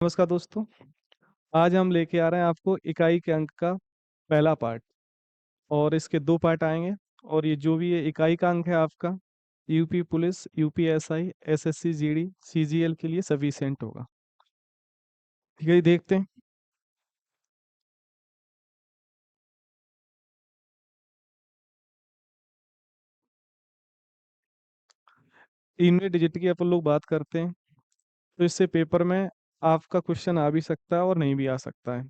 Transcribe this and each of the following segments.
नमस्कार दोस्तों। आज हम लेके आ रहे हैं आपको इकाई के अंक का पहला पार्ट और इसके दो पार्ट आएंगे। और ये जो भी ये इकाई का अंक है आपका UP police, UPSI, SSC GD, CGL के लिए सफिशिएंट होगा। ठीक है, ये देखते हैं। तीनवें डिजिट की अपन लोग बात करते हैं तो इससे पेपर में आपका क्वेश्चन आ भी सकता है और नहीं भी आ सकता है।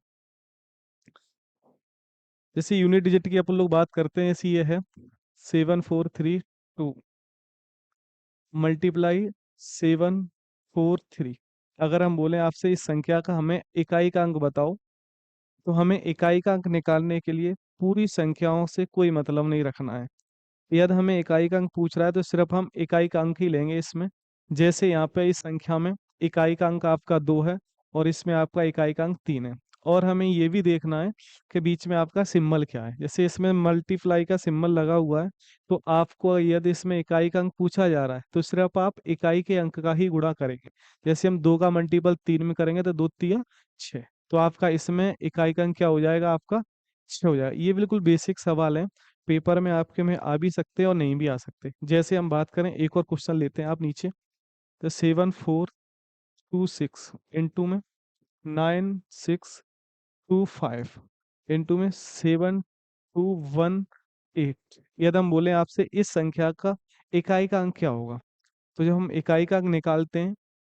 जैसे यूनिट डिजिट की अपन लोग बात करते हैं, ऐसी ये है 7432 मल्टीप्लाई 743। अगर हम बोले आपसे इस संख्या का हमें इकाई का अंक बताओ, तो हमें इकाई का अंक निकालने के लिए पूरी संख्याओं से कोई मतलब नहीं रखना है। यदि हमें इकाई का अंक पूछ रहा है तो सिर्फ हम इकाई का अंक ही लेंगे इसमें। जैसे यहाँ पे इस संख्या में इकाई का अंक आपका 2 है और इसमें आपका इकाई का अंक 3 है। और हमें ये भी देखना है कि बीच में आपका सिंबल क्या है। जैसे इसमें मल्टीप्लाई का सिंबल लगा हुआ है, तो आपको यदि इसमें इकाई का अंक पूछा जा रहा है तो सिर्फ आप इकाई के अंक का ही गुणा करेंगे। जैसे हम 2 का मल्टीपल 3 में करेंगे तो 2 तिया 6, तो आपका इसमें इकाई का अंक क्या हो जाएगा, आपका 6 हो जाएगा। ये बिल्कुल बेसिक सवाल है, पेपर में आपके में आ भी सकते हैं और नहीं भी आ सकते। जैसे हम बात करें, एक और क्वेश्चन लेते हैं आप नीचे। तो 7426 इंटू में 9625 इंटू में 7218। यदि हम बोले आपसे इस संख्या का इकाई का अंक क्या होगा, तो जब हम इकाई का अंक निकालते हैं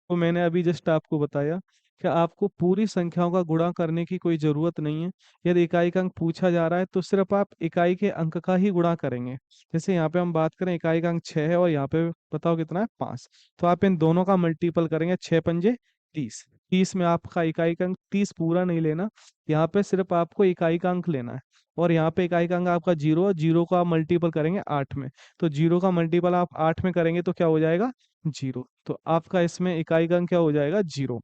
तो मैंने अभी जस्ट आपको बताया कि आपको पूरी संख्याओं का गुणा करने की कोई ज़रूरत नहीं है। यदि इकाई का अंक पूछा जा रहा है तो सिर्फ आप इकाई के अंक का ही गुणा करेंगे। जैसे यहाँ पे हम बात करें, इकाई का अंक 6 है और यहाँ पे बताओ कितना है, 5। तो आप इन दोनों का मल्टीपल करेंगे, 6 पंजे 30। 30 में आपका इकाई का अंक 30 पूरा नहीं लेना, यहाँ पे सिर्फ आपको इकाई का अंक लेना है। और यहाँ पे इकाई का अंक आपका 0 है, 0 का आप मल्टीपल करेंगे 8 में। तो 0 का मल्टीपल आप 8 में करेंगे तो क्या हो जाएगा, 0। तो आपका इसमें इकाई का अंक क्या हो जाएगा, 0।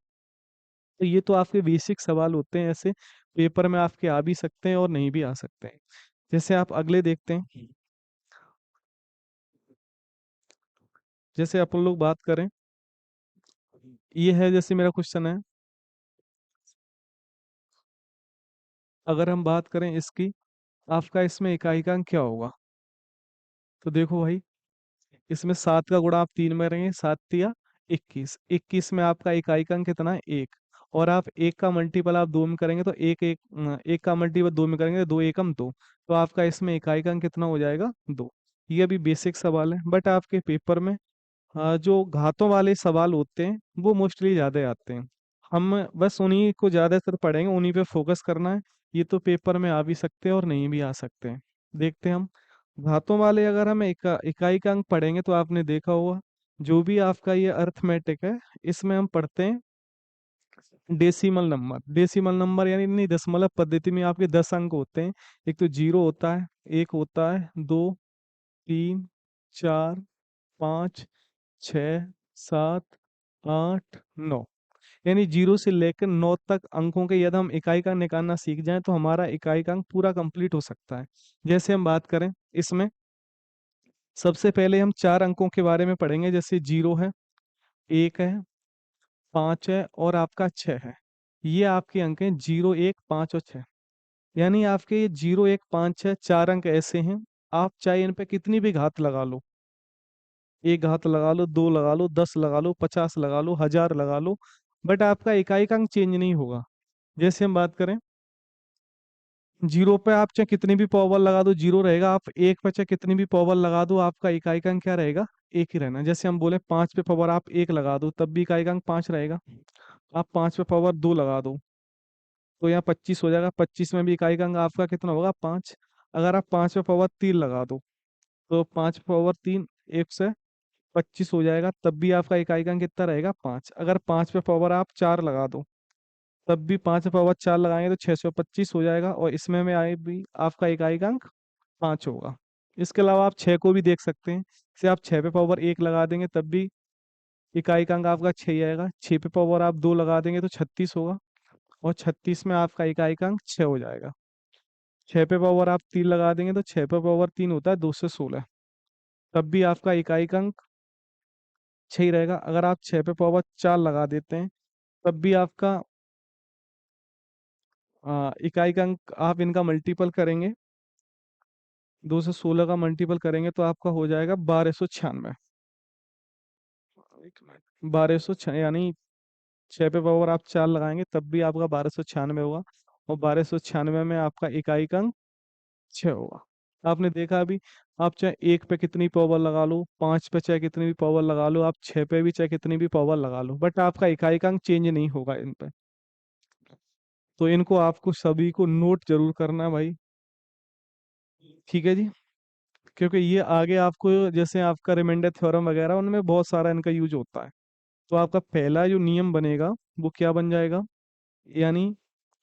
तो ये तो आपके बेसिक सवाल होते हैं, ऐसे पेपर में आपके आ भी सकते हैं और नहीं भी आ सकते हैं। जैसे आप अगले देखते हैं। जैसे अपन लोग बात करें, ये है जैसे मेरा क्वेश्चन है, अगर हम बात करें इसकी, आपका इसमें इकाई का अंक क्या होगा। तो देखो भाई, इसमें 7 का गुणा आप 3 में करेंगे, 7 तिया 21। 21 में आपका इकाई का अंक कितना है, 1। और आप 1 का मल्टीपल आप 2 में करेंगे तो 1 का मल्टीपल 2 में करेंगे तो 2 एकम 2। तो आपका इसमें इकाई का अंक कितना हो जाएगा, 2। ये अभी बेसिक सवाल है, बट आपके पेपर में जो घातों वाले सवाल होते हैं वो मोस्टली ज़्यादा आते हैं। हम बस उन्हीं को ज़्यादातर पढ़ेंगे, उन्हीं पे फोकस करना है। ये तो पेपर में आ भी सकते हैं और नहीं भी आ सकते हैं। देखते हैं हम घातों वाले। अगर हम इकाई का अंक पढ़ेंगे तो आपने देखा होगा, जो भी आपका ये अर्थमेटिक है, इसमें हम पढ़ते हैं डेसिमल नंबर। डेसिमल नंबर यानी नहीं, दशमलव पद्धति में आपके 10 अंक होते हैं। एक तो 0 होता है, 1 होता है, 2, 3, 4, 5, 6, 7, 8, 9। यानी 0 से लेकर 9 तक अंकों के यदि हम इकाई का निकालना सीख जाएं तो हमारा इकाई का अंक पूरा कंप्लीट हो सकता है। जैसे हम बात करें इसमें, सबसे पहले हम 4 अंकों के बारे में पढ़ेंगे। जैसे 0 है, 1 है, 5 है और आपका 6 है। ये आपके अंक हैं 0, 1, 5 और 6। यानी आपके ये 0, 1, 5, 6 4 अंक ऐसे हैं, आप चाहे इन पे कितनी भी घात लगा लो, 1 घात लगा लो, 2 लगा लो, 10 लगा लो, 50 लगा लो, 1000 लगा लो, बट आपका इकाई का अंक चेंज नहीं होगा। जैसे हम बात करें, 0 पे आप चाहे कितनी भी पावर लगा दो, 0 रहेगा। आप 1 पे चाहे कितनी भी पावर लगा दो, आपका इकाई का अंक क्या रहेगा, 1 ही रहना। जैसे हम बोले 5 पे पावर आप 1 लगा दो, तब भी इकाई का अंक 5 रहेगा। आप 5 पे पावर 2 लगा दो तो यहाँ 25 हो जाएगा, 25 में भी इकाई का अंक आपका कितना होगा, 5। अगर आप 5 पे पावर 3 लगा दो तो 5 पे पावर 3 1 से 25 हो जाएगा, तब भी आपका इकाई का अंक कितना रहेगा, 5। अगर 5 पे पावर आप 4 लगा दो, तब भी 5 पे पावर 4 लगाएंगे तो 625 हो जाएगा, और इसमें में आए भी आपका इकाई का अंक 5 होगा। इसके अलावा आप 6 को भी देख सकते हैं। जैसे आप 6 पे पावर 1 लगा देंगे तब भी इकाई का अंक आपका 6 ही आएगा। 6 पे पावर आप 2 लगा देंगे तो 36 होगा, और 36 में आपका इकाई का अंक 6 हो जाएगा। 6 पे पावर आप 3 लगा देंगे तो 6 पे पावर 3 होता है 216, तब भी आपका इकाई का अंक 6 ही रहेगा। अगर आप 6 पे पावर 4 लगा देते हैं तब भी आपका इकाई का अंक आप इनका मल्टीपल करेंगे, 216 का मल्टीपल करेंगे तो आपका हो जाएगा 1296। 1200 यानी 6 पे पावर आप 4 लगाएंगे तब भी आपका 1296 होगा। और 1296 में आपका इकाई का अंक 6 होगा। आपने देखा अभी, आप चाहे 1 पे कितनी पावर लगा लो, 5 पे चाहे कितनी भी पावर लगा लो, आप 6 पे भी चाहे कितनी भी पावर लगा लो, बट आपका इकाई का अंक चेंज नहीं होगा इन पे। तो इनको आपको सभी को नोट जरूर करना है भाई। ठीक है जी। क्योंकि ये आगे आपको, जैसे आपका रिमाइंडर थ्योरम वगैरह, उनमें बहुत सारा इनका यूज होता है। तो आपका पहला जो नियम बनेगा वो क्या बन जाएगा, यानी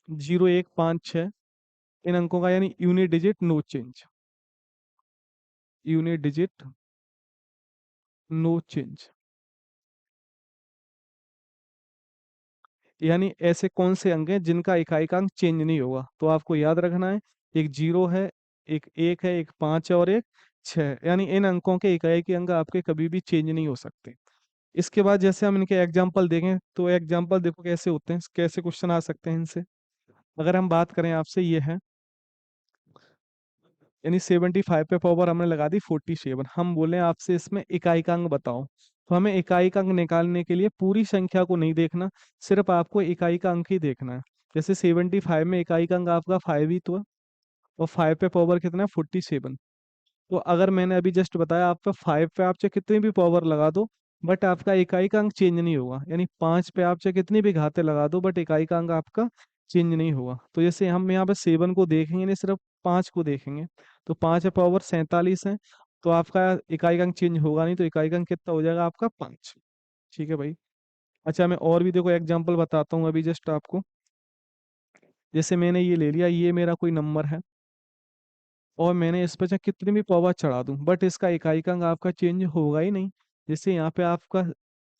0 1 5 6 इन अंकों का, यानी unit digit no change. Unit digit no change, यानी ऐसे कौन से अंक हैं जिनका इकाई का अंक चेंज नहीं होगा। तो आपको याद रखना है, एक 0 है, एक 1 है, एक 5 है और एक 6 है। यानी इन अंकों के इकाई के अंक आपके कभी भी चेंज नहीं हो सकते। इसके बाद जैसे हम इनके एग्जाम्पल देखें तो एग्जाम्पल देखो कैसे होते हैं, कैसे क्वेश्चन आ सकते हैं इनसे। अगर हम बात करें आपसे, ये है, यानी 75 पे पावर हमने लगा दी 47, हम बोले आपसे इसमें इकाई का अंक बताओ। तो हमें इकाई का अंक निकालने के लिए पूरी संख्या को नहीं देखना, सिर्फ आपको इकाई का अंक ही देखना है। जैसे 75 में इकाई का अंक आपका 5 ही तो है, और 5 पे पावर कितना है 47। तो अगर मैंने अभी जस्ट बताया, आप पे 5 पे आप चाहे कितनी भी पावर लगा दो, बट आपका इकाई का अंक चेंज नहीं होगा। यानी 5 पे आप चाहे कितनी भी घातें लगा दो, बट इकाई का अंक आपका चेंज नहीं होगा। तो जैसे हम यहाँ पे 7 को देखेंगे नहीं, सिर्फ 5 को देखेंगे, तो 5 पे पावर 47 है, तो आपका इकाई का अंक चेंज होगा नहीं, तो इकाई का अंक कितना हो जाएगा आपका 5। ठीक है भाई। अच्छा, मैं और भी देखो एग्जाम्पल बताता हूँ अभी जस्ट आपको। जैसे मैंने ये ले लिया, ये मेरा कोई नंबर है, और मैंने इस पर चाहे कितनी भी पावर चढ़ा दूं, बट इसका इकाई का अंक आपका चेंज होगा ही नहीं। जैसे यहाँ पे आपका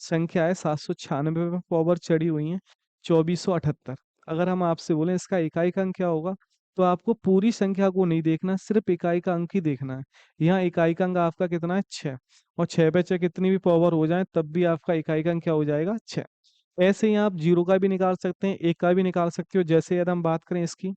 संख्या है 796 पे पावर चढ़ी हुई है 2478। अगर हम आपसे बोलें इसका इकाई का अंक क्या होगा, तो आपको पूरी संख्या को नहीं देखना, सिर्फ इकाई का अंक ही देखना है। यहाँ इकाई का अंक आपका कितना है 6, और 6 पे चाहे कितनी भी पावर हो जाए तब भी आपका इकाई का अंक क्या हो जाएगा 6। ऐसे ही आप जीरो का भी निकाल सकते हैं, एक का भी निकाल सकते हो। जैसे यदि हम बात करें इसकी,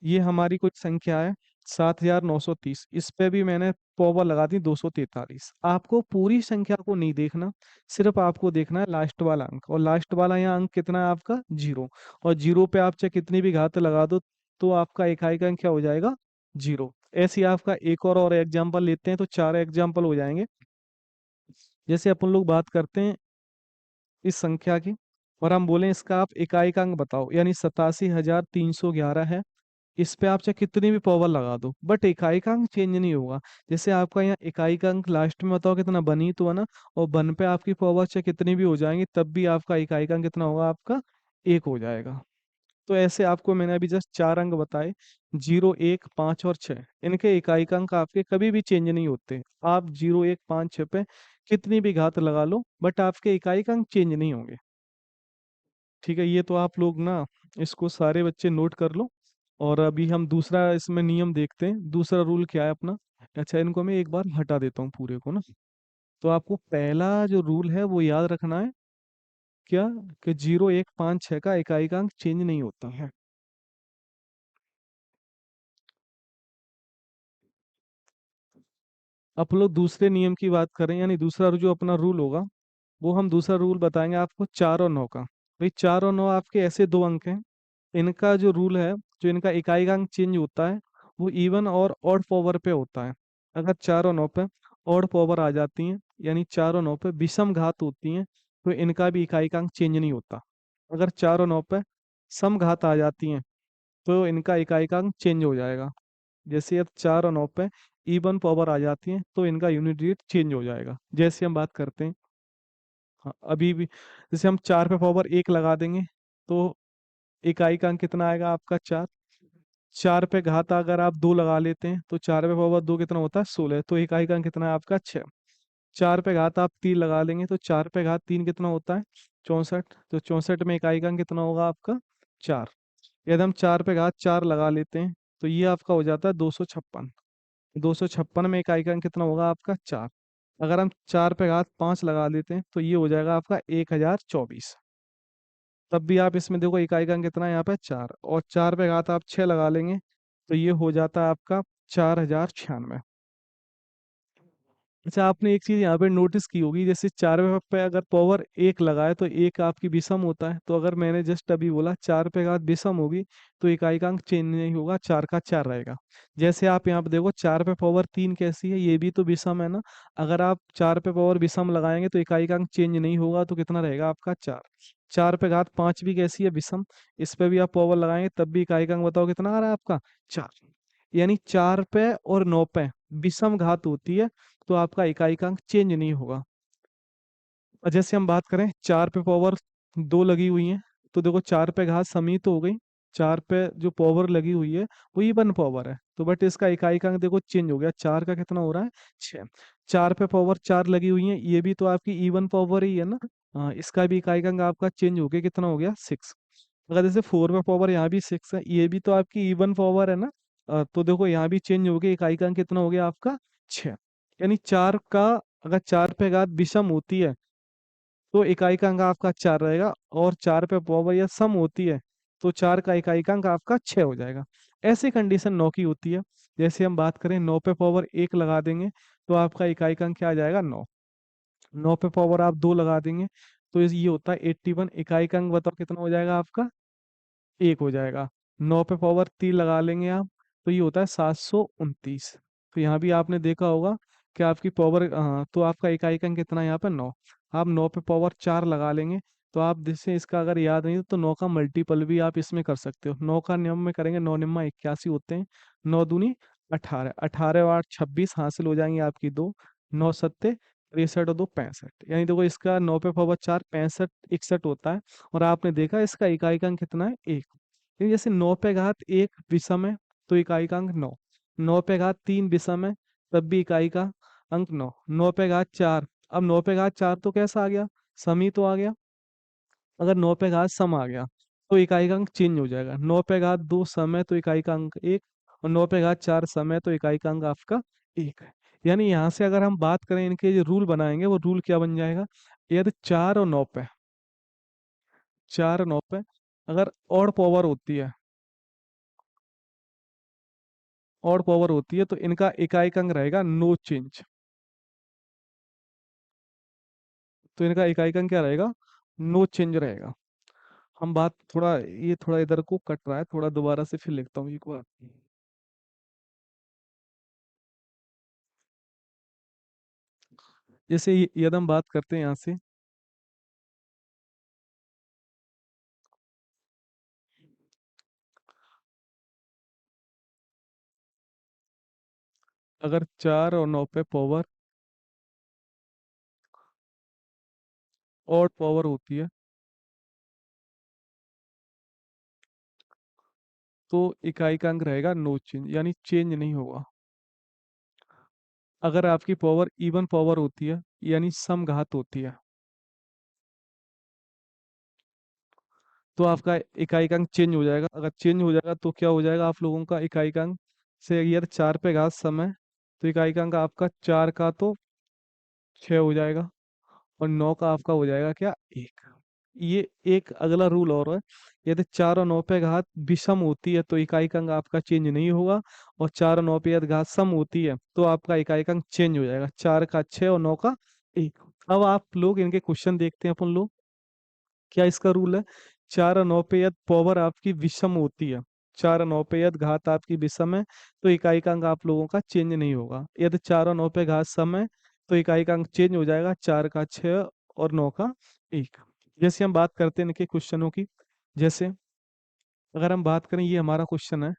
ये हमारी कुछ संख्या है 7930, इस पे भी मैंने पावर लगा दी 243। आपको पूरी संख्या को नहीं देखना, सिर्फ आपको देखना है लास्ट वाला अंक, और लास्ट वाला यहाँ अंक कितना है आपका 0। और 0 पे आप चाहे कितनी भी घात लगा दो, तो आपका इकाई का अंक क्या हो जाएगा 0। ऐसे ही आपका एक और एग्जाम्पल लेते हैं, तो 4 एग्जाम्पल हो जाएंगे। जैसे अपन लोग बात करते हैं इस संख्या की, और हम बोलें इसका आप इकाई का अंक बताओ, यानी 87,311 है। इस पे आप चाहे कितनी भी पावर लगा दो, बट इकाई का अंक चेंज नहीं होगा। जैसे आपका यहाँ इकाई का अंक लास्ट में बताओ कितना, बन ही तो है ना, और बन पे आपकी पावर चाहे कितनी भी हो जाएंगी तब भी आपका इकाई का अंक कितना होगा आपका 1 हो जाएगा। तो ऐसे आपको मैंने अभी जस्ट 4 अंक बताए, 0 1 5 और 6, इनके इकाई का अंक आपके कभी भी चेंज नहीं होते। आप 0 1 5 6 पे कितनी भी घात लगा लो, बट आपके इकाई का अंक चेंज नहीं होंगे। ठीक है, ये तो आप लोग ना इसको सारे बच्चे नोट कर लो। और अभी हम दूसरा इसमें नियम देखते हैं, दूसरा रूल क्या है अपना। अच्छा, इनको मैं एक बार हटा देता हूँ पूरे को ना। तो आपको पहला जो रूल है वो याद रखना है, क्या, कि 0 1 5 6 का इकाई का अंक चेंज नहीं होता है। अब लोग दूसरे नियम की बात करें, यानी दूसरा जो अपना रूल होगा, वो हम दूसरा रूल बताएंगे आपको 4 और 9 का। भाई 4 और 9 आपके ऐसे दो अंक हैं, इनका जो रूल है, जो इनका इकाई का अंक चेंज होता है वो इवन और ऑड पावर पे होता है। अगर 4 और 9 पे ऑड पावर आ जाती हैं, यानी 4 और 9 पे विषम घात होती हैं, तो इनका भी इकाई का अंक चेंज नहीं होता। अगर 4 और 9 पे सम घात आ जाती हैं, तो इनका इकाई का अंक चेंज हो जाएगा। जैसे अब 4 और 9 पे इवन पावर आ जाती है, तो इनका यूनिट रेट चेंज हो जाएगा। जैसे हम बात करते हैं, हाँ अभी भी, जैसे हम 4 पे पावर 1 लगा देंगे, तो इकाई का अंक कितना आएगा आपका 4। 4 पे घात अगर आप 2 लगा लेते हैं, तो 4 पे पावर 2 कितना होता है 16, तो इकाई का अंक कितना है आपका 6। 4 पे घात आप 3 लगा लेंगे, तो 4 पे घात 3 कितना होता है 64, तो 64 में इकाई का अंक कितना होगा आपका 4। यदि हम 4 पे घात 4 लगा लेते हैं, तो ये आपका हो जाता है 256। 256 में इकाई का अंक कितना होगा आपका 4। अगर हम 4 पे घात 5 लगा देते हैं तो ये हो जाएगा आपका 1024। तब भी आप इसमें देखो इकाई का अंक कितना है यहाँ पे 4, और 4 पे घात आप 6 लगा लेंगे तो ये हो जाता है आपका 4096। अच्छा, आपने एक चीज यहाँ पे नोटिस की होगी, जैसे 4 पे अगर पावर 1 लगाए तो एक आपकी विषम होता है, तो अगर मैंने जस्ट अभी बोला 4 पे घात विषम होगी तो इकाई का अंक चेंज नहीं होगा, 4 का 4 रहेगा। जैसे आप यहाँ पे देखो 4 पे पावर 3 कैसी है, ये भी तो विषम है ना। अगर आप 4 पे पावर विषम लगाएंगे तो इकाई का अंक चेंज नहीं होगा, तो कितना रहेगा आपका 4। 4 पे घात 5 भी कैसी है, विषम। इस पे भी आप पावर लगाएंगे तब भी इकाई का अंक बताओ कितना आ रहा है आपका 4। यानी 4 पे और 9 पे विषम घात होती है तो आपका इकाई का अंक चेंज नहीं होगा। और जैसे हम बात करें 4 पे पावर 2 लगी हुई है, तो देखो 4 पे घात समी तो हो गई। 4 पे जो पावर लगी हुई है वो इवन पावर है, तो बट इसका इकाई का अंक देखो चेंज हो गया, 4 का कितना हो रहा है 6। 4 पे पावर 4 लगी हुई है, ये भी तो आपकी इवन पावर ही है ना। हाँ, इसका भी इकाई का अंक आपका चेंज हो गया, कितना हो गया 6। अगर जैसे 4 पे पावर यहाँ भी 6 है, ये भी तो आपकी इवन पावर है ना। तो देखो यहाँ भी चेंज हो गया, इकाई का अंक कितना हो गया आपका 6। यानी 4 का, अगर 4 पे घात विषम होती है तो इकाई का अंक आपका 4 रहेगा, और 4 पे पावर या सम होती है तो 4 का इकाई का अंक आपका 6 हो जाएगा। ऐसी कंडीशन 9 की होती है। जैसे हम बात करें 9 पे पावर 1 लगा देंगे तो आपका इकाई का अंक क्या आ जाएगा 9। 9 पे पावर आप 2 लगा देंगे तो ये होता है 81, इकाई का अंक बताओ कितना हो जाएगा आपका 1 हो जाएगा। 9 पे पावर 3 लगा लेंगे आप तो ये होता है 729। तो यहाँ भी आपने देखा होगा कि आपकी पावर, हाँ, तो आपका इकाई का अंक कितना है यहाँ पे 9। आप 9 पे पावर 4 लगा लेंगे तो आप जैसे इसका अगर याद नहीं है तो 9 का मल्टीपल भी आप इसमें कर सकते हो। 9 का नियम में करेंगे, 9 नियम 81 होते हैं। 9 दूनी 18, 18 और 8 26 हासिल हो जाएंगे आपकी 2। 9 सत्ते 63 और 2 65, यानी देखो इसका 9 पे पावर 4 65 61 होता है। और आपने देखा इसका इकाई का अंक कितना है 1। लेकिन जैसे 9 पे घात 1 विषम है तो इकाई का अंक 9। 9 पे घात 3 विषम है तब भी इकाई का अंक 9। 9 पे घात 4, अब 9 पे घात 4 तो कैसा आ गया, समी तो आ गया। अगर 9 पे घात सम आ गया तो इकाई का अंक चेंज हो जाएगा। 9 पे घात 2 सम है तो इकाई का अंक 1, और 9 पे घात 4 सम है तो इकाई का अंक आपका 1 है। यानी यहाँ से अगर हम बात करें, इनके जो रूल बनाएंगे वो रूल क्या बन जाएगा, यदि 4 और 9 पे अगर और पावर होती है तो इनका इकाई का अंक रहेगा नो चेंज। तो इनका इकाई का अंक क्या रहेगा, नो चेंज रहेगा। हम बात थोड़ा, ये थोड़ा इधर को कट रहा है, थोड़ा दोबारा से फिर लिखता हूँ एक बार। जैसे यदि हम बात करते हैं यहाँ से, अगर 4 और 9 पे पावर और पावर होती है तो इकाई का अंक रहेगा नो चेंज, यानी चेंज नहीं होगा। अगर आपकी पावर इवन पावर होती है यानी समघात होती है तो आपका इकाई का अंक चेंज हो जाएगा। अगर चेंज हो जाएगा तो क्या हो जाएगा आप लोगों का इकाई का अंक, से अगर 4 पे घात सम है तो इकाई का अंक आपका 4 का तो 6 हो जाएगा, और 9 का आपका हो जाएगा क्या 1। ये एक अगला रूल और है, यदि 4 और 9 पे घात विषम होती है तो इकाई का अंक आपका चेंज नहीं होगा, और 4 और 9 पे यदि घात सम होती है तो आपका इकाई का अंक चेंज हो जाएगा, 4 का 6 और 9 का 1। अब आप लोग इनके क्वेश्चन देखते हैं अपन लोग, क्या इसका रूल है। 4 और 9 पे यदि पावर आपकी विषम होती है, 4 और 9 पे यदि घात आपकी विषम है तो इकाई का अंक आप लोगों का चेंज नहीं होगा। यदि 4 और 9 पे घात सम है तो इकाई का अंक चेंज हो जाएगा, 4 का 6 और 9 का 1। जैसे हम बात करते हैं इनके क्वेश्चनों की, जैसे अगर हम बात करें, ये हमारा क्वेश्चन है,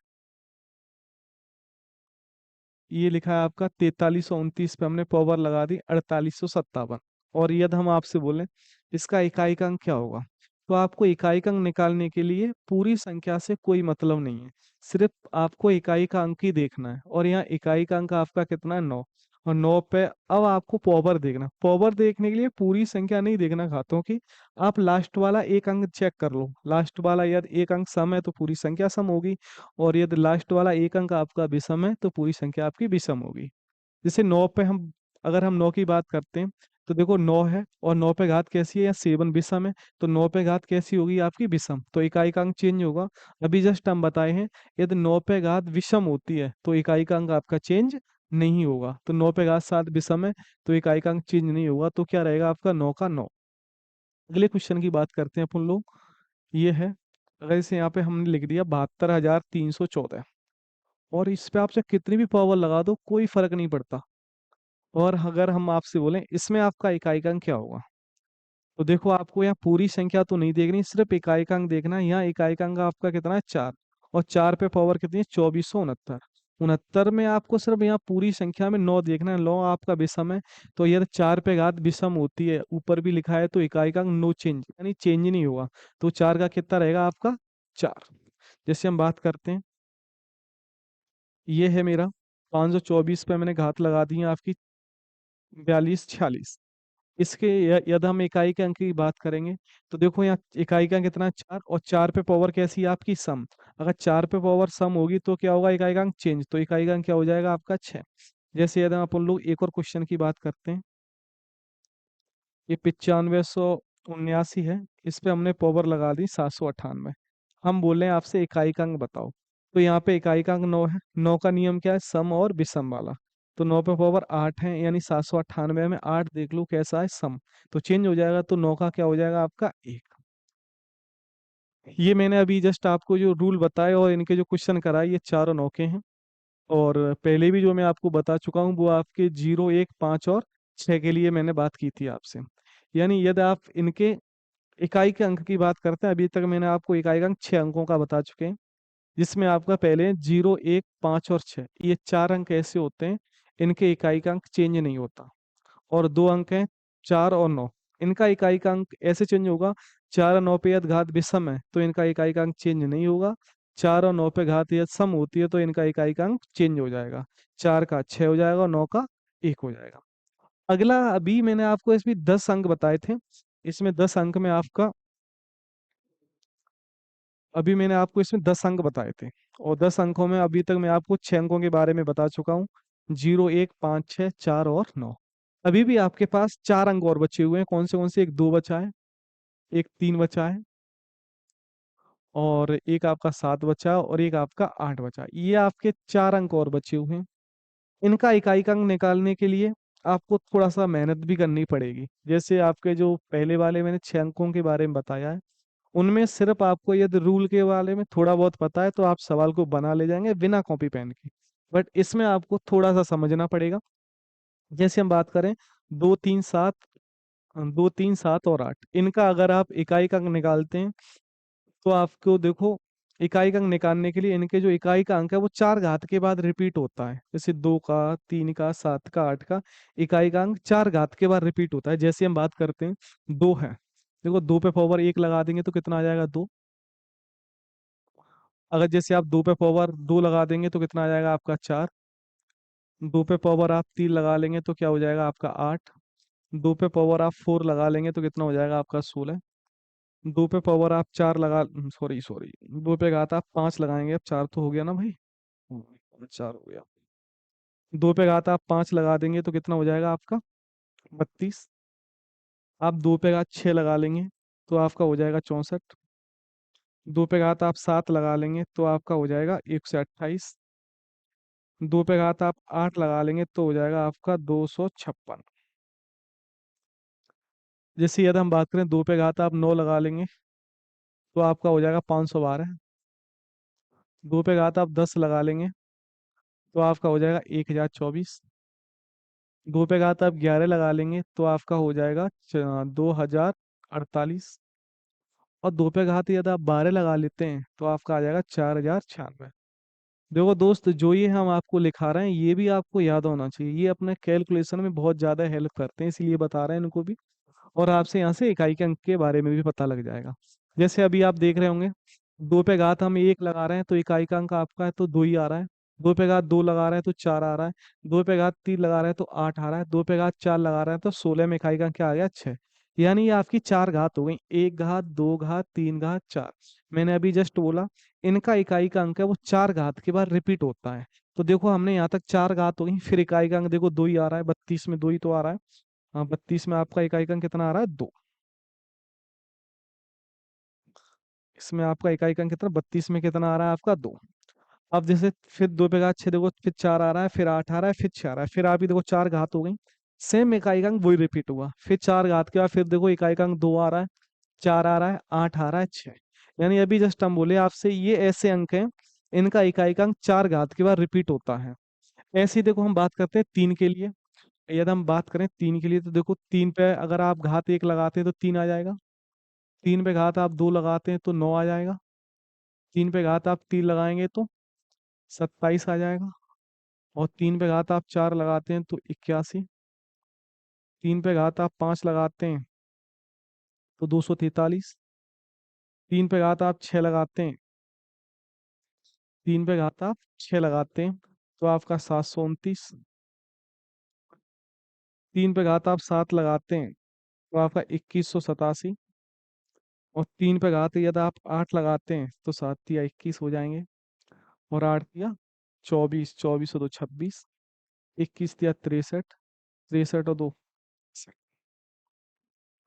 ये लिखा है आपका 4329 पे हमने पावर लगा दी 4857, और यदि हम आपसे बोलें इसका इकाई का अंक क्या होगा, तो आपको इकाई का अंक निकालने के लिए पूरी संख्या से कोई मतलब नहीं है, सिर्फ आपको इकाई का अंक ही देखना है। और यहाँ इकाई का अंक आपका कितना है 9, और 9 पे अब आपको पावर देखना, पावर देखने के लिए पूरी संख्या नहीं देखना खातों की, आप लास्ट वाला एक अंक चेक कर लो, लास्ट वाला यदि एक अंक सम है तो पूरी संख्या सम होगी, और यदि लास्ट वाला एक अंक आपका विषम है तो पूरी संख्या आपकी विषम होगी। जैसे 9 पे हम अगर हम 9 की बात करते हैं तो देखो 9 है और 9 पे घात कैसी है, या 7 विषम है, तो 9 पे घात कैसी होगी आपकी, विषम, तो इकाई का अंक चेंज होगा। अभी जस्ट हम बताए हैं यदि 9 पे घात विषम होती है तो इकाई का अंक आपका चेंज नहीं होगा। तो 9 पे घात 7 विषम है तो इकाई का अंक चेंज नहीं होगा, तो क्या रहेगा आपका 9 का 9। अगले क्वेश्चन की बात करते हैं अपन लोग। ये है, अगर इसे यहाँ पे हमने लिख दिया 72,314, और इस पे आपसे कितनी भी पावर लगा दो कोई फर्क नहीं पड़ता। और अगर हम आपसे बोलें इसमें आपका इकाई का अंक क्या होगा, तो देखो आपको यहाँ पूरी संख्या तो नहीं देखनी, सिर्फ इकाई का अंक देखना है। यहाँ इकाई का अंक आपका कितना है, 4, और 4 पे पावर कितनी है, 2469। 69 में आपको सिर्फ यहाँ पूरी संख्या में 9 देखना है, 9 आपका विषम है, तो यदि 4 पे घात विषम होती है, ऊपर भी लिखा है, तो इकाई का अंक नो चेंज, यानी चेंज नहीं होगा। तो 4 का कितना रहेगा आपका, 4। जैसे हम बात करते हैं, ये है मेरा 524 पे मैंने घात लगा दी है आपकी 4246। इसके यदि हम इकाई के अंक की बात करेंगे तो देखो यहाँ इकाई का अंक कितना है, 4, और 4 पे पावर कैसी है आपकी, सम। अगर 4 पे पावर सम होगी तो क्या होगा, इकाई का अंक चेंज, तो इकाई का अंक क्या हो जाएगा आपका, 6। जैसे यदि हम अपन लोग एक और क्वेश्चन की बात करते हैं, ये 9579 है, इस पे हमने पावर लगा दी 798। हम बोल रहे हैं आपसे इकाई का अंक बताओ, तो यहाँ पे इकाई का अंक 9 है, 9 का नियम क्या है, सम और विषम वाला। तो 9 पे पावर 8 है, यानी 798 में 8 देख लो कैसा है, सम, तो चेंज हो जाएगा, तो 9 का क्या हो जाएगा आपका, 1। ये मैंने अभी जस्ट आपको जो रूल बताए और इनके जो क्वेश्चन कराए, ये चारों 9 के हैं। और पहले भी जो मैं आपको बता चुका हूँ वो आपके 0, 1, 5 और 6 के लिए मैंने बात की थी आपसे। यानी यदि आप इनके इकाई के अंक की बात करते हैं, अभी तक मैंने आपको इकाई का अंक 6 अंकों का बता चुके हैं, जिसमें आपका पहले 0, 1, 5 और 6, ये 4 अंक ऐसे होते हैं इनके इकाई का अंक चेंज नहीं होता। और 2 अंक हैं 4 और 9, इनका इकाई का अंक ऐसे चेंज होगा, 4 और 9 पे यदि घात विषम है तो इनका इकाई का अंक चेंज नहीं होगा। 4 और 9 पे घात यदि सम होती है तो इनका इकाई का अंक चेंज हो जाएगा, 4 का 6 हो जाएगा और 9 का 1 हो जाएगा। अगला, अभी मैंने आपको इसमें 10 अंक बताए थे, इसमें 10 अंक में आपका, अभी मैंने आपको इसमें 10 अंक बताए थे, और 10 अंकों में अभी तक मैं आपको 6 अंकों के बारे में बता चुका हूँ, 0, 1, 5, 6, 4 और 9। अभी भी आपके पास 4 अंक और बचे हुए हैं, कौन से, एक 2 बचा है, एक 3 बचा है, और एक आपका 7 बचा है, और एक आपका 8 बचा है। ये आपके 4 अंक और बचे हुए हैं। इनका इकाई का अंक निकालने के लिए आपको थोड़ा सा मेहनत भी करनी पड़ेगी। जैसे आपके जो पहले वाले मैंने 6 अंकों के बारे में बताया है, उनमें सिर्फ आपको यदि रूल के बारे में थोड़ा बहुत पता है तो आप सवाल को बना ले जाएंगे बिना कॉपी पेन के। बट इसमें आपको थोड़ा सा समझना पड़ेगा। जैसे हम बात करें 2, 3, 7, 2, 3, 7 और 8, इनका अगर आप इकाई का अंक निकालते हैं तो आपको देखो, इकाई का अंक निकालने के लिए इनके जो इकाई का अंक है वो 4 घात के बाद रिपीट होता है। जैसे 2 का, 3 का, 7 का, 8 का, इकाई का अंक 4 घात के बाद रिपीट होता है। जैसे हम बात करते हैं 2 है, देखो 2 पे पावर 1 लगा देंगे तो कितना आ जाएगा, 2। अगर जैसे आप 2 पे पावर 2 लगा देंगे तो कितना आ जाएगा आपका, 4। 2 पे पावर आप 3 लगा लेंगे तो क्या हो जाएगा आपका, 8। 2 पे पावर आप 4 लगा लेंगे तो कितना हो जाएगा आपका, 16। 2 पे पावर आप 4 लगा, सॉरी सॉरी, 2 पे घात आप 5 लगाएंगे, अब 4 तो हो गया ना भाई, 4 हो गया। 2 पे घात आप 5 लगा देंगे तो कितना हो जाएगा आपका, 32। आप 2 पे घात 6 लगा लेंगे तो आपका हो जाएगा 64। 2 पे घात आप 7 लगा लेंगे तो आपका हो जाएगा 128। 2 पे घात आप 8 लगा लेंगे तो हो जाएगा आपका 256। जैसे यदि हम बात करें 2 पे घात आप 9 लगा लेंगे तो आपका हो जाएगा 512। 2 पे घात आप 10 लगा लेंगे तो आपका हो जाएगा 1024। 2 पे घात आप 11 लगा लेंगे तो आपका हो जाएगा 2048। और 2 पे घात यदि आप 12 लगा लेते हैं तो आपका आ जाएगा 4096। देखो दोस्त, जो ये हम आपको लिखा रहे हैं ये भी आपको याद होना चाहिए, ये अपने कैलकुलेशन में बहुत ज़्यादा हेल्प करते हैं, इसलिए बता रहे हैं इनको भी। और आपसे यहाँ से इकाई के अंक के बारे में भी पता लग जाएगा। जैसे अभी आप देख रहे होंगे 2 पे घात हम 1 लगा रहे हैं तो इकाई का अंक आपका है तो 2 ही आ रहा है। 2 पे घात 2 लगा रहे हैं तो 4 आ रहा है। 2 पे घात 3 लगा रहे हैं तो 8 आ रहा है। 2 पे घात 4 लगा रहे हैं तो 16 में इकाई का अंक क्या आ गया, 6। यानी ये आपकी चार घात हो गई, एक घात, दो घात, तीन घात, चार। मैंने अभी जस्ट बोला इनका इकाई का अंक है वो चार घात के बाद रिपीट होता है। तो देखो हमने यहाँ तक चार घात हो गई, फिर इकाई का अंक देखो दो ही आ रहा है, 32 में दो ही तो आ रहा है। हाँ, 32 में आपका इकाई का अंक कितना आ रहा है, दो। इसमें आपका इकाई का अंक कितना, 32 में कितना आ रहा है आपका, दो। अब जैसे फिर दो पे घात छः देखो, फिर चार आ रहा है, फिर आठ आ रहा है, फिर छह आ रहा है, फिर आप ही देखो चार घात हो गई। सेम इकाई का अंक वही रिपीट हुआ, फिर चार घात के बाद फिर देखो इकाई का अंक दो आ रहा है, चार आ रहा है, आठ आ रहा है, छः। यानी अभी जस्ट हम बोले आपसे ये ऐसे अंक हैं, इनका इकाई का अंक चार घात के बाद रिपीट होता है। ऐसे ही देखो हम बात करते हैं तीन के लिए। यदि हम बात करें तीन के लिए तो देखो तीन पे अगर आप घात एक लगाते हैं तो तीन आ जाएगा। तीन पे घात आप दो लगाते हैं तो नौ आ जाएगा। तीन पे घात आप तीन लगाएंगे तो 27 आ जाएगा। और तीन पे घात आप चार लगाते हैं तो 81। तीन पे घात आप पाँच लगाते हैं तो 243। तीन पे घात आप छः लगाते हैं, तीन पे घात आप छः लगाते हैं तो आपका 729। तीन पे घात आप सात लगाते हैं तो आपका 2187। और तीन पे घात यदि आप आठ लगाते हैं तो सात या 21 हो जाएंगे। और आठ या 24, 24 और दो 26, 21 या 63, 63 और दो 61।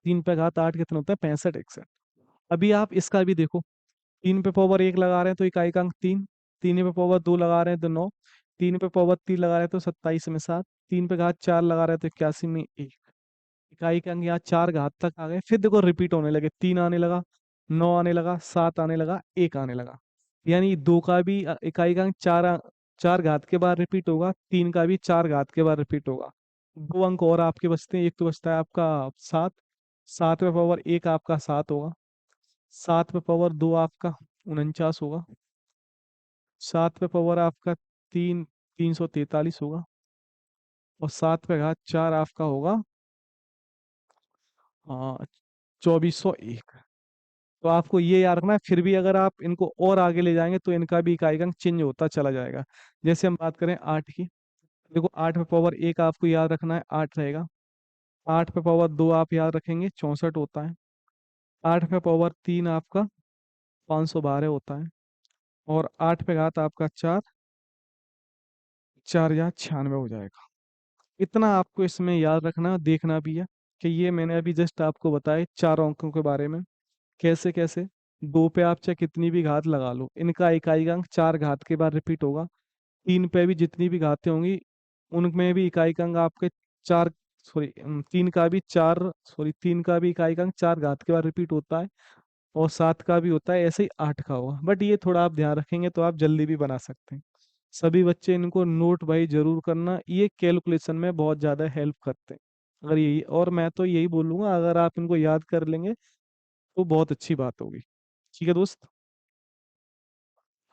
तीन पे घात आठ कितना होता है, 65, 61। अभी आप इसका भी देखो, तीन पे पावर एक लगा रहे हैं तो इकाई का अंक तीन। तीन पे पावर दो लगा रहे हैं तो नौ। तीन पे पावर तीन लगा रहे हैं तो 27 में सात। तीन पे घात चार लगा रहे हैं तो 81 में एक। इकाई के अंक यहाँ चार घात तक आ गए, फिर देखो रिपीट होने लगे, तीन आने लगा, नौ आने लगा, सात आने लगा, एक आने लगा। यानी दो का भी इकाई का अंक चार घात के बाद रिपीट होगा, तीन का भी चार घात के बाद रिपीट होगा। दो अंक और आपके बचते हैं, एक तो बचता है आपका सात। सात पे पावर एक आपका सात होगा। सात पे पावर दो आपका 49 होगा। सात पे पावर आपका तीन 343 होगा। और सात पे घात चार आपका होगा, हाँ, 2401। तो आपको ये याद रखना है, फिर भी अगर आप इनको और आगे ले जाएंगे तो इनका भी इकाई अंक चेंज होता चला जाएगा। जैसे हम बात करें आठ की, देखो आठ पे पावर एक आपको याद रखना है, आठ रहेगा। आठ पे पावर दो आप याद रखेंगे, 64 होता है। आठ पे पावर तीन आपका 512 होता है। और आठ पे घात आपका चार, चार या 96 हो जाएगा। इतना आपको इसमें याद रखना, देखना भी है कि ये मैंने अभी जस्ट आपको बताए चार अंकों के बारे में। कैसे कैसे, दो पे आप चाहे कितनी भी घात लगा लो, इनका इकाई का अंक चार घात के बाद रिपीट होगा। तीन पे भी जितनी भी घातें होंगी उनमें भी इकाई का अंक आपके चार, सॉरी, तीन का भी चार, सॉरी, तीन का भी इकाई का अंक चार घात के बाद रिपीट होता है। और सात का भी होता है, ऐसे ही आठ का होगा। बट ये थोड़ा आप ध्यान रखेंगे तो आप जल्दी भी बना सकते हैं। सभी बच्चे इनको नोट भाई जरूर करना, ये कैलकुलेशन में बहुत ज़्यादा हेल्प करते हैं। अगर यही, और मैं तो यही बोलूँगा, अगर आप इनको याद कर लेंगे तो बहुत अच्छी बात होगी। ठीक है दोस्त,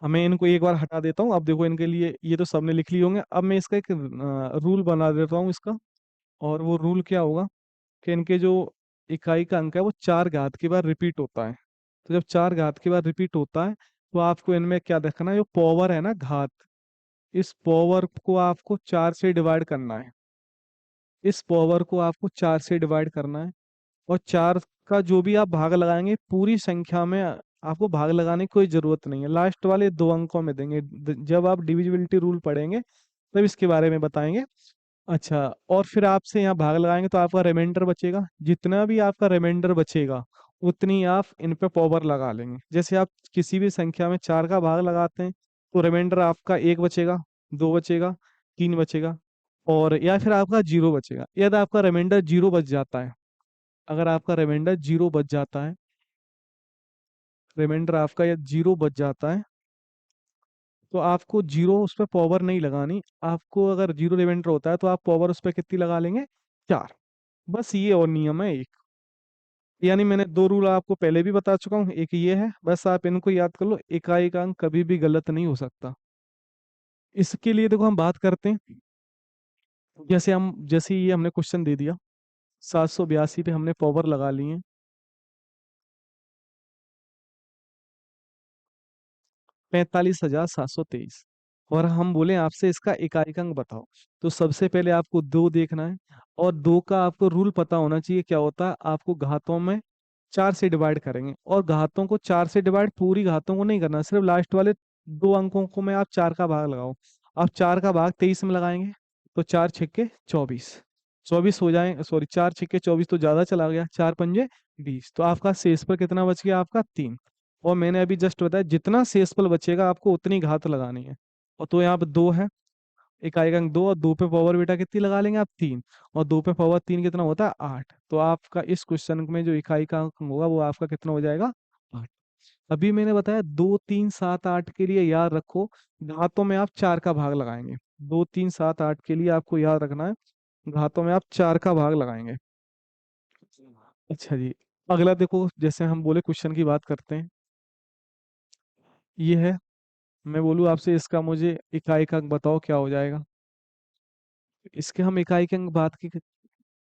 हमें इनको एक बार हटा देता हूँ। अब देखो इनके लिए ये तो सबने लिख लिए होंगे, अब मैं इसका एक रूल बना देता हूँ इसका। और वो रूल क्या होगा कि इनके जो इकाई का अंक है वो चार घात के बाद रिपीट होता है। तो जब चार घात के बाद रिपीट होता है तो आपको इनमें क्या देखना है, जो पावर है ना घात, इस पावर को आपको चार से डिवाइड करना है। इस पावर को आपको चार से डिवाइड करना है। और चार का जो भी आप भाग लगाएंगे पूरी संख्या में आपको भाग लगाने की कोई जरूरत नहीं है, लास्ट वाले दो अंकों में देंगे। जब आप डिविजिबिलिटी रूल पढ़ेंगे तब इसके बारे में बताएंगे। अच्छा, और फिर आपसे यहाँ भाग लगाएंगे तो आपका रिमाइंडर बचेगा, जितना भी आपका रिमाइंडर बचेगा उतनी आप इन पे पावर लगा लेंगे। जैसे आप किसी भी संख्या में चार का भाग लगाते हैं तो रिमाइंडर आपका एक बचेगा, दो बचेगा, तीन बचेगा, और या फिर आपका जीरो बचेगा। यदि आपका रिमाइंडर जीरो बच जाता है, अगर आपका रिमाइंडर जीरो बच जाता है, रिमाइंडर आपका या जीरो बच जाता है, तो आपको जीरो उस पर पावर नहीं लगानी। आपको अगर जीरो रिमाइंडर होता है तो आप पावर उस पर कितनी लगा लेंगे, चार। बस ये और नियम है एक। यानी मैंने दो रूल आपको पहले भी बता चुका हूँ, एक ये है, बस आप इनको याद कर लो, इकाई का अंक कभी भी गलत नहीं हो सकता। इसके लिए देखो हम बात करते हैं, जैसे ये हमने क्वेश्चन दे दिया, 782 पे हमने पावर लगा ली है, 45,723। और हम बोले आपसे इसका इकाई अंक बताओ, तो सबसे पहले आपको दो देखना है। और दो का आपको रूल पता होना चाहिए क्या होता है। आपको घातों में चार से डिवाइड करेंगे, और घातों को चार से डिवाइड पूरी घातों को नहीं करना, सिर्फ लास्ट वाले दो अंकों को में आप चार का भाग लगाओ। आप चार का भाग 23 में लगाएंगे, तो चार छिक्के 24, 24 हो जाए, सॉरी, चार छिक्के 24 तो ज्यादा चला गया, चार पंजे 20, तो आपका शेषफल कितना बच गया, आपका 3। और मैंने अभी जस्ट बताया जितना शेषफल बचेगा आपको उतनी घात लगानी है। और तो यहाँ पे दो है, इकाई अंक दो, और दो पे पावर बेटा कितनी लगा लेंगे आप, 3। और दो पे पावर 3 कितना होता है, 8। तो आपका इस क्वेश्चन में जो इकाई का अंक होगा वो आपका कितना हो जाएगा, 8। अभी मैंने बताया 2 3 7 8 के लिए याद रखो, घातों में आप चार का भाग लगाएंगे। 2 3 7 8 के लिए आपको याद रखना है, घातों में आप चार का भाग लगाएंगे। अच्छा जी, अगला देखो, जैसे हम बोले क्वेश्चन की बात करते हैं, ये है, मैं बोलूँ आपसे इसका मुझे इकाई का अंक बताओ क्या हो जाएगा। इसके हम इकाई के अंक बात की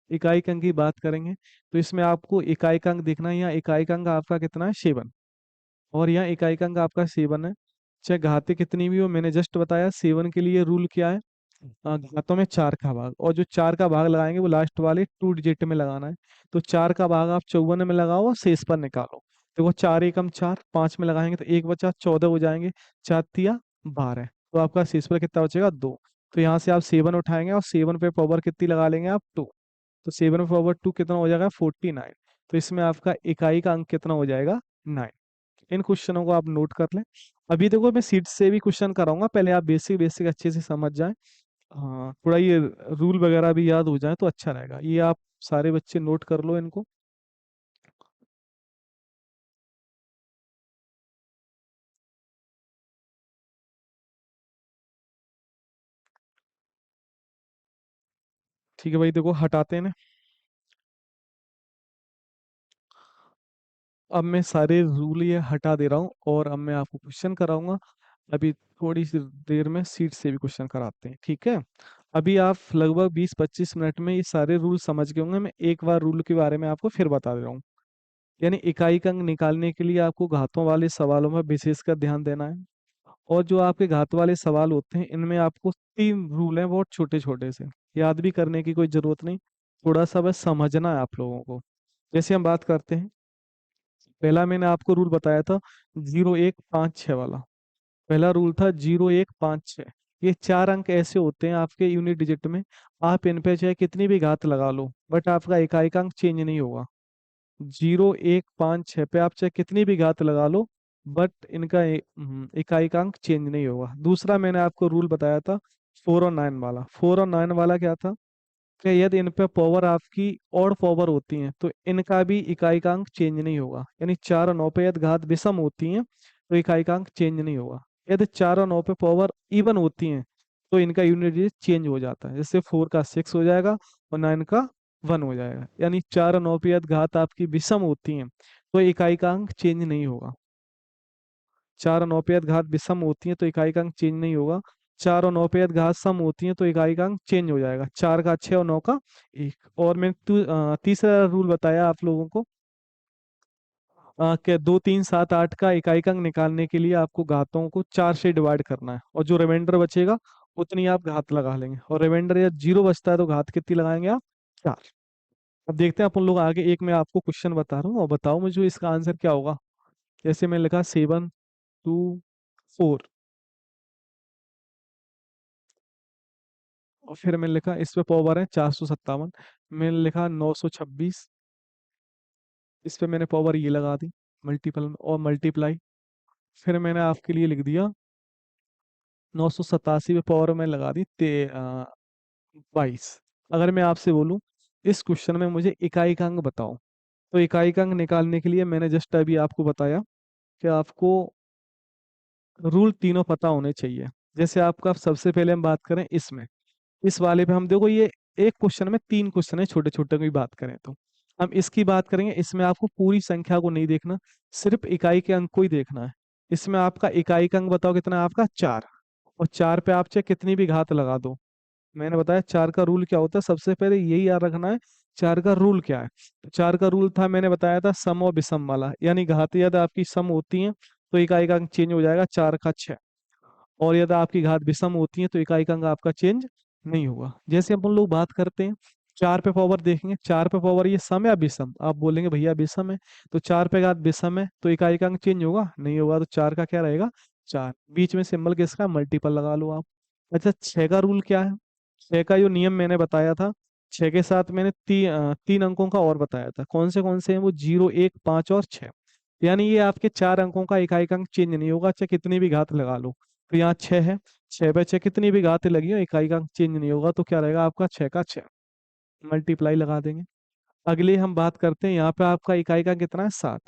इकाई का अंक की बात करेंगे, तो इसमें आपको इकाई का अंक देखना है। यहाँ इकाई का अंक आपका कितना है, 7। और यहाँ इकाई का अंक आपका 7 है। चाहे घाते कितनी भी हो, मैंने जस्ट बताया 7 के लिए रूल क्या है, घातों में चार का भाग, और जो चार का भाग लगाएंगे वो लास्ट वाले टू डिजिट में लगाना है। तो चार का भाग आप 54 में लगाओ और शेष पर निकालो। देखो चार एकम चार, पांच में लगाएंगे तो एक बचा, 14 हो जाएंगे, चार तिया 12, तो आपका शेष पर कितना बचेगा, दो। तो यहाँ से आप 7 उठाएंगे और 7 पे पावर कितनी लगा लेंगे आप, 2। तो 7 पे पावर 2 कितना हो जाएगा, 49। तो इसमें आपका इकाई का अंक कितना हो जाएगा, 9। इन क्वेश्चनों को आप नोट कर लें। अभी देखो मैं सीट से भी क्वेश्चन कराऊंगा, पहले आप बेसिक बेसिक अच्छे से समझ जाएं। हाँ, थोड़ा ये रूल वगैरह भी याद हो जाए तो अच्छा रहेगा। ये आप सारे बच्चे नोट कर लो इनको। ठीक है भाई, देखो हटाते हैं ना। अब मैं सारे रूल ये हटा दे रहा हूँ और अब मैं आपको क्वेश्चन कराऊंगा। अभी थोड़ी सी देर में सीट से भी क्वेश्चन कराते हैं, ठीक है। अभी आप लगभग 20 25 मिनट में ये सारे रूल समझ गए होंगे। मैं एक बार रूल के बारे में आपको फिर बता दे रहा हूँ। यानी इकाई का अंक निकालने के लिए आपको घातों वाले सवालों में विशेषकर ध्यान देना है। और जो आपके घात वाले सवाल होते हैं इनमें आपको तीन रूल हैं, बहुत छोटे छोटे से, याद भी करने की कोई जरूरत नहीं, थोड़ा सा बस समझना है आप लोगों को। जैसे हम बात करते हैं, पहला मैंने आपको रूल बताया था 0156 वाला। पहला रूल था 0156। ये चार अंक ऐसे होते हैं आपके यूनिट डिजिट में, आप इन पे चाहे कितनी भी घात लगा लो बट आपका इकाई का अंक चेंज नहीं होगा। 0156 पे आप चाहे कितनी भी घात लगा लो बट इनका इकाई का अंक चेंज नहीं होगा। दूसरा मैंने आपको रूल बताया था 4 और 9 वाला। 4 और 9 वाला क्या था, कि यदि इन पे पावर आपकी और पावर होती हैं तो इनका भी इकाई का अंक चेंज नहीं होगा। यानी 4 और 9 पे यदि घात विषम होती हैं तो इकाई का अंक चेंज नहीं होगा। यदि 4 और 9 पे पावर इवन होती हैं तो इनका यूनिट डिजिट चेंज हो जाता है। जैसे 4 का 6 हो जाएगा और 9 का 1 हो जाएगा। यानी 4 और 9 पे यदि घात आपकी विषम होती हैं तो इकाई का अंक चेंज नहीं होगा। 4 और 9 पे यदि घात विषम होती है तो इकाई का अंक चेंज नहीं होगा। 4 और 9 पे यदि घात सम होती है तो इकाई का अंक चेंज हो जाएगा। 4 का 6 और 9 का 1। और मैं तीसरा रूल बताया आप लोगों को, कि 2 3 7 8 का इकाई का अंक निकालने के लिए आपको घातों को चार से डिवाइड करना है, और जो रिमाइंडर बचेगा उतनी आप घात लगा लेंगे। और रिमाइंडर या जीरो बचता है तो घात कितनी लगाएंगे आप, 4। अब देखते हैं अपन लोग आगे। एक मैं आपको क्वेश्चन बता रहा हूँ और बताओ मुझे इसका आंसर क्या होगा। जैसे मैं लिखा 7 2 4, और फिर मैंने लिखा इस पे पावर है 457, मैंने लिखा 926, इस पे मैंने पावर ये लगा दी मल्टीपल और मल्टीप्लाई। फिर मैंने आपके लिए लिख दिया 987 पे पावर में लगा दी 22। अगर मैं आपसे बोलूं इस क्वेश्चन में मुझे इकाई का अंक बताओ, तो इकाई का अंक निकालने के लिए मैंने जस्ट अभी आपको बताया कि आपको रूल तीनों पता होने चाहिए। जैसे आपका सबसे पहले हम बात करें इसमें, इस वाले पे हम देखो ये एक क्वेश्चन में तीन क्वेश्चन है छोटे छोटे की बात करें तो हम इसकी बात करेंगे। इसमें आपको पूरी संख्या को नहीं देखना, सिर्फ इकाई के अंक को ही देखना है। इसमें आपका इकाई का अंक बताओ कितना है, आपका 4। और 4 पे आप चाहे कितनी भी घात लगा दो। मैंने बताया 4 का रूल क्या होता है, सबसे पहले यही याद रखना है 4 का रूल क्या है। तो 4 का रूल था, मैंने बताया था सम और विषम वाला, यानी घात यदि आपकी सम होती है तो इकाई का अंक चेंज हो जाएगा, 4 का 6। और यदि आपकी घात विषम होती है तो इकाई का अंक आपका चेंज नहीं होगा। जैसे अपन लोग बात करते हैं, 4 पे पावर देखेंगे, 4 पे पावर ये सम या विषम, आप बोलेंगे भैया विषम है, तो 4 पे घात विषम है तो इकाई का अंक चेंज होगा, नहीं होगा, तो 4 का क्या रहेगा, 4। बीच में सिंबल किसका, मल्टीपल लगा लो आप। अच्छा, 6 का रूल क्या है, 6 का जो नियम मैंने बताया था, 6 के साथ मैंने 3 अंकों का और बताया था, कौन से हैं वो, 0, 1, 5 और 6। यानी ये आपके 4 अंकों का इकाई का अंक चेंज नहीं होगा, चाहे कितनी भी घात लगा लो। तो यहाँ 6 है, 6 पे 6 कितनी भी घातें लगी हो, इकाई का अंक चेंज नहीं होगा, तो क्या रहेगा आपका, 6 का 6। मल्टीप्लाई लगा देंगे। अगले हम बात करते हैं, यहाँ पे आपका इकाई का कितना है, 7।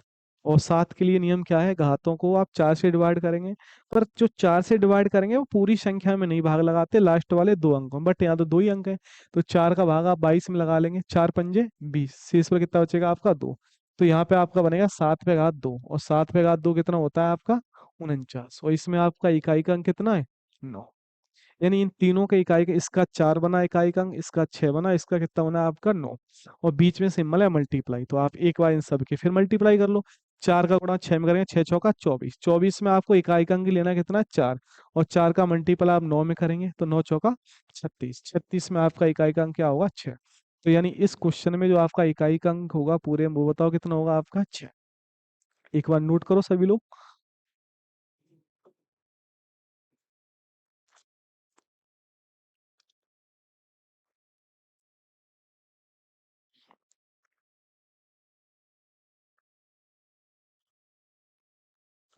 और 7 के लिए नियम क्या है, घातों को आप 4 से डिवाइड करेंगे, पर जो 4 से डिवाइड करेंगे वो पूरी संख्या में नहीं भाग लगाते, लास्ट वाले 2 अंकों, बट यहाँ तो 2 ही अंक है, तो 4 का भाग आप 22 में लगा लेंगे, 4 पंजे 20, शेष पर कितना बचेगा आपका, 2। तो यहाँ पे आपका बनेगा 7 पे घात 2, और 7 पे घात 2 कितना होता है आपका, 49, और इसमें आपका इकाई का अंक कितना है, 9। यानी इन तीनों के इकाई का, इसका 4 बना इकाई का अंक, इसका 6 बना, इसका कितना बना आपका, 9। और बीच में सिंबल है मल्टीप्लाई, तो आप एक बार इन सब के फिर मल्टीप्लाई कर लो। 4 का गुणा 6 में करेंगे, 6 चौका 24, 24 में आपको इकाई का अंक लेना कितना है, 4। और 4 का मल्टीपल आप 9 में करेंगे, तो 9 चौका 36, 36 में आपका इकाई का अंक क्या होगा, 6। तो यानी इस क्वेश्चन में जो आपका इकाई का अंक होगा पूरे में, वो बताओ कितना होगा आपका, 6। एक बार नोट करो सभी लोग।